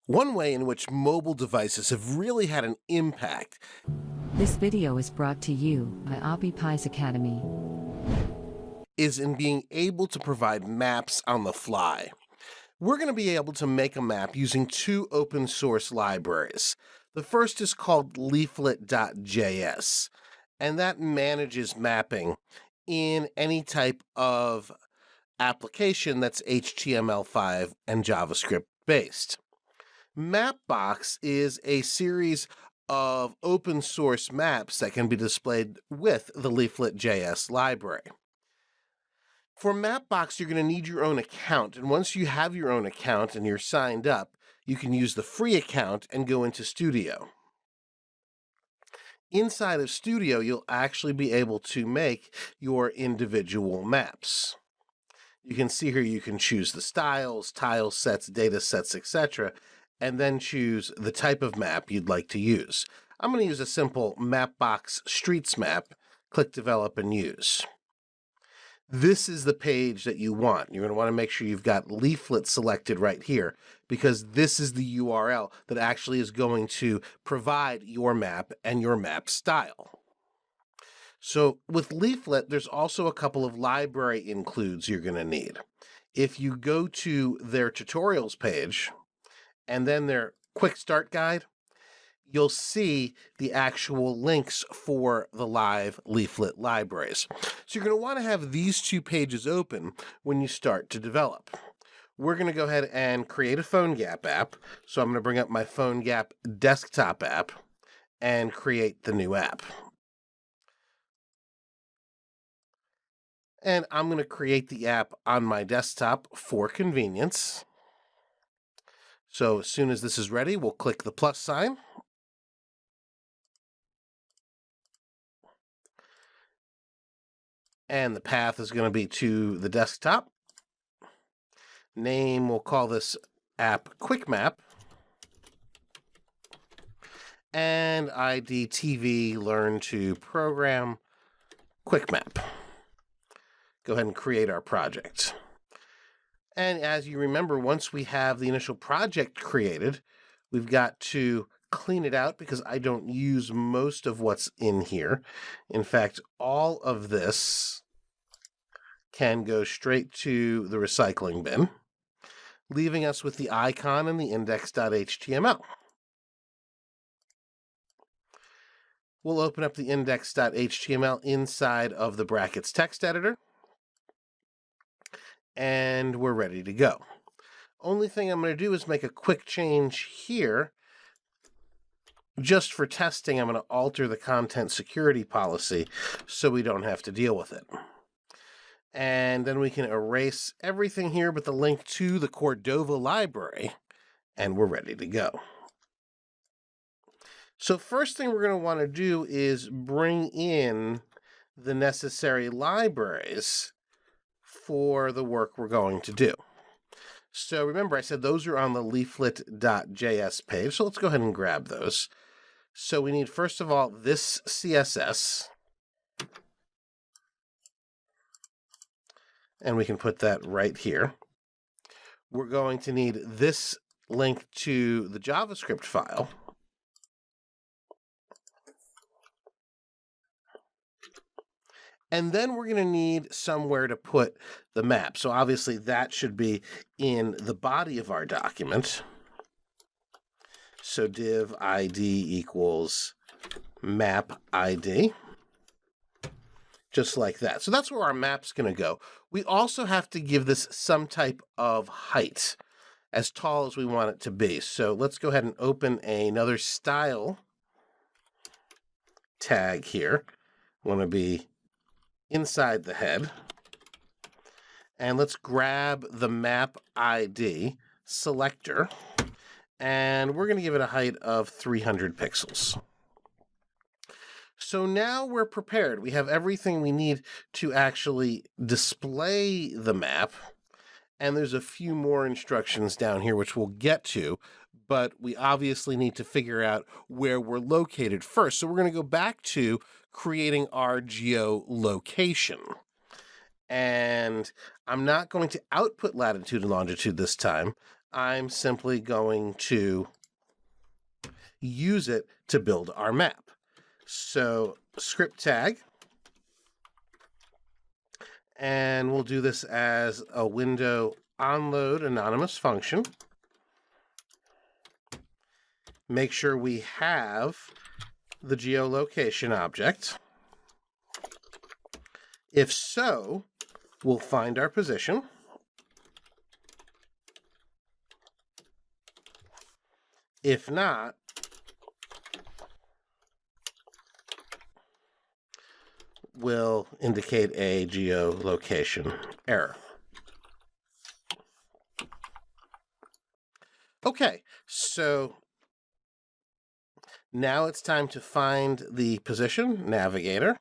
One way in which mobile devices have really had an impact This video is brought to you by Pies Academy. is in being able to provide maps on the fly. We're going to be able to make a map using two open source libraries. The first is called Leaflet.js, and that manages mapping in any type of application that's HTML5 and JavaScript based. Mapbox is a series of open source maps that can be displayed with the Leaflet.js library. For Mapbox, you're going to need your own account, and once you have your own account and you're signed up, you can use the free account and go into Studio. Inside of Studio, you'll actually be able to make your individual maps. You can see here you can choose the styles, tile sets, data sets, etc., and then choose the type of map you'd like to use. I'm going to use a simple Mapbox Streets map. Click Develop and Use. This is the page that you want. You're going to want to make sure you've got Leaflet selected right here, because this is the URL that actually is going to provide your map and your map style. So with Leaflet, there's also a couple of library includes you're going to need. If you go to their tutorials page and then their quick start guide, you'll see the actual links for the live Leaflet libraries. So you're going to want to have these two pages open when you start to develop. We're going to go ahead and create a PhoneGap app. So I'm going to bring up my PhoneGap desktop app and create the new app. And I'm going to create the app on my desktop for convenience. So as soon as this is ready, we'll click the plus sign. And the path is going to be to the desktop. Name, we'll call this app Quick Map. And ID TV, learn to program Quick Map. Go ahead and create our project. And as you remember, once we have the initial project created, we've got to clean it out because I don't use most of what's in here. In fact, all of this can go straight to the recycling bin, leaving us with the icon and the index.html. We'll open up the index.html inside of the brackets text editor, and we're ready to go. Only thing I'm going to do is make a quick change here. Just for testing, I'm going to alter the content security policy so we don't have to deal with it. And then we can erase everything here but the link to the Cordova library, and we're ready to go. So first thing we're going to want to do is bring in the necessary libraries for the work we're going to do. So remember, I said those are on the leaflet.js page, so let's go ahead and grab those. So we need, first of all, this CSS, and we can put that right here. We're going to need this link to the JavaScript file. And then we're going to need somewhere to put the map. So obviously that should be in the body of our document. So div ID equals map ID. Just like that. So that's where our map's going to go. We also have to give this some type of height, as tall as we want it to be. So let's go ahead and open another style tag here. Want to be inside the head. And let's grab the map ID selector, and we're going to give it a height of 300 pixels. So now we're prepared. We have everything we need to actually display the map, and there's a few more instructions down here which we'll get to, but we obviously need to figure out where we're located first. So we're going to go back to creating our geolocation. And I'm not going to output latitude and longitude this time. I'm simply going to use it to build our map. So script tag, and we'll do this as a window onload anonymous function. Make sure we have the geolocation object. If so, we'll find our position. If not, we'll indicate a geolocation error. Okay, so now it's time to find the position. Navigator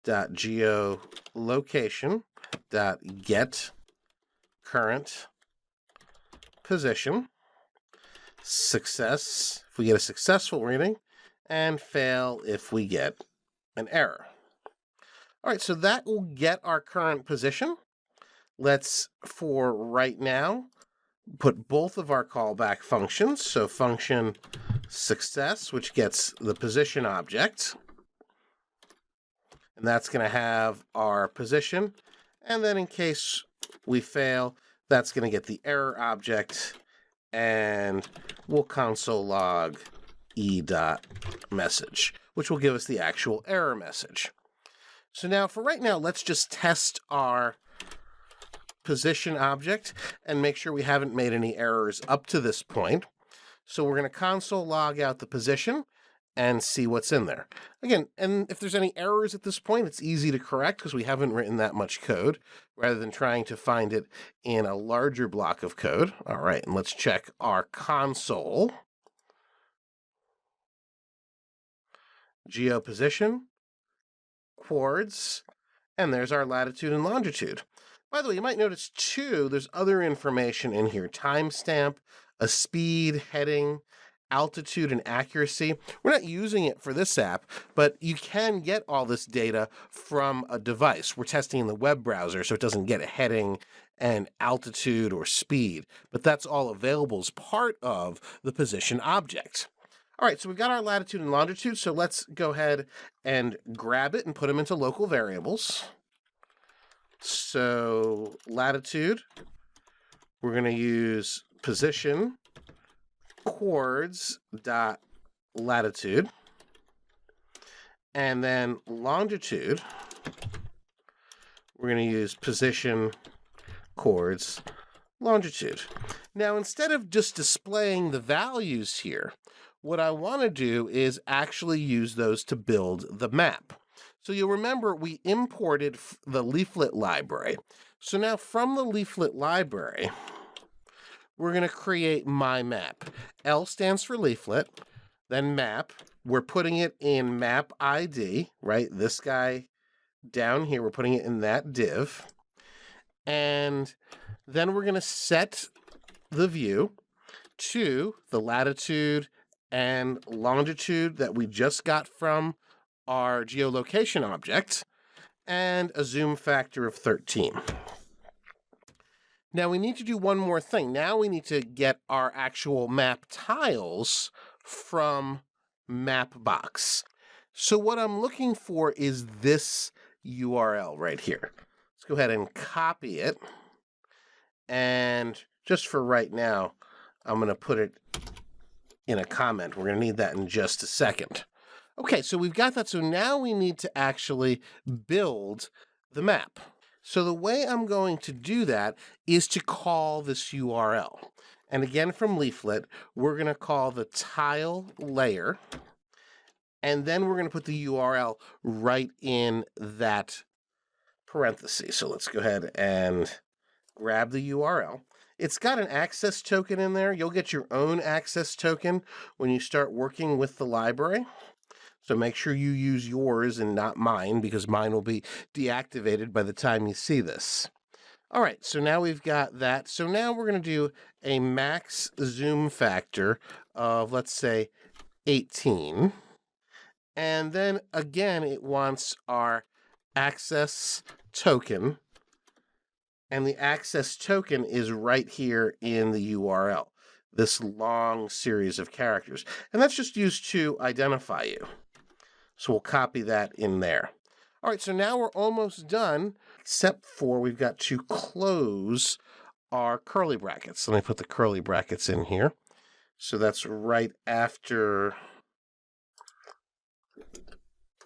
.geolocation .get current position. Success if we get a successful reading, and fail if we get an error. All right, so that will get our current position. Let's, for right now, put both of our callback functions. So function success, which gets the position object, and that's going to have our position. And then in case we fail, that's going to get the error object, and we'll console log e.message, which will give us the actual error message. So now, for right now, let's just test our position object and make sure we haven't made any errors up to this point. So we're going to console log out the position and see what's in there. Again, and if there's any errors at this point, it's easy to correct because we haven't written that much code, rather than trying to find it in a larger block of code. All right, and let's check our console. Geoposition, chords, and there's our latitude and longitude. By the way, you might notice too, there's other information in here. Timestamp, a speed, heading, altitude, and accuracy. We're not using it for this app, but you can get all this data from a device. We're testing in the web browser, so it doesn't get heading and altitude or speed, but that's all available as part of the position object. All right, so we've got our latitude and longitude, so let's go ahead and grab it and put them into local variables. So latitude, we're going to use position chords dot latitude, and then longitude, we're going to use position chords longitude. Now, instead of just displaying the values here, what I want to do is actually use those to build the map. So you'll remember we imported the Leaflet library. So now from the Leaflet library, we're going to create my map. L stands for Leaflet, then map. We're putting it in map ID, right? This guy down here, we're putting it in that div. And then we're going to set the view to the latitude and longitude that we just got from our geolocation object, and a zoom factor of 13. Now we need to do one more thing. Now we need to get our actual map tiles from Mapbox. So what I'm looking for is this URL right here. Let's go ahead and copy it. And just for right now, I'm going to put it in a comment. We're going to need that in just a second. Okay, so we've got that. So now we need to actually build the map. So the way I'm going to do that is to call this URL. And again, from Leaflet, we're going to call the tile layer. And then we're going to put the URL right in that parenthesis. So let's go ahead and grab the URL. It's got an access token in there. You'll get your own access token when you start working with the library. So make sure you use yours and not mine, because mine will be deactivated by the time you see this. All right, so now we've got that. So now we're going to do a max zoom factor of, let's say, 18. And then again, it wants our access token And the access token is right here in the URL, this long series of characters. And that's just used to identify you. So we'll copy that in there. All right, so now we're almost done, except for we've got to close our curly brackets. Let me put the curly brackets in here. So that's right after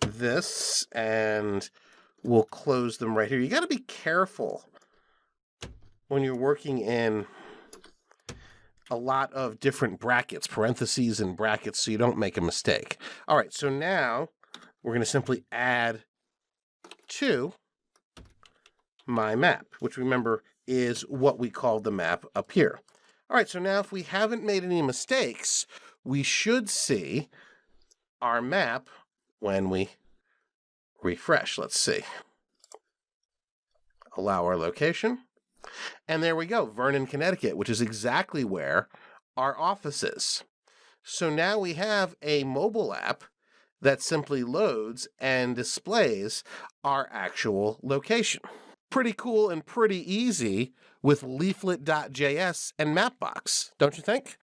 this, and we'll close them right here. You got to be careful when you're working in a lot of different brackets, parentheses and brackets, so you don't make a mistake. All right, so now we're going to simply add to my map, which remember is what we called the map up here. All right, so now if we haven't made any mistakes, we should see our map when we refresh. Let's see. Allow our location. And there we go, Vernon, Connecticut, which is exactly where our office is. So now we have a mobile app that simply loads and displays our actual location. Pretty cool and pretty easy with Leaflet.js and Mapbox, don't you think?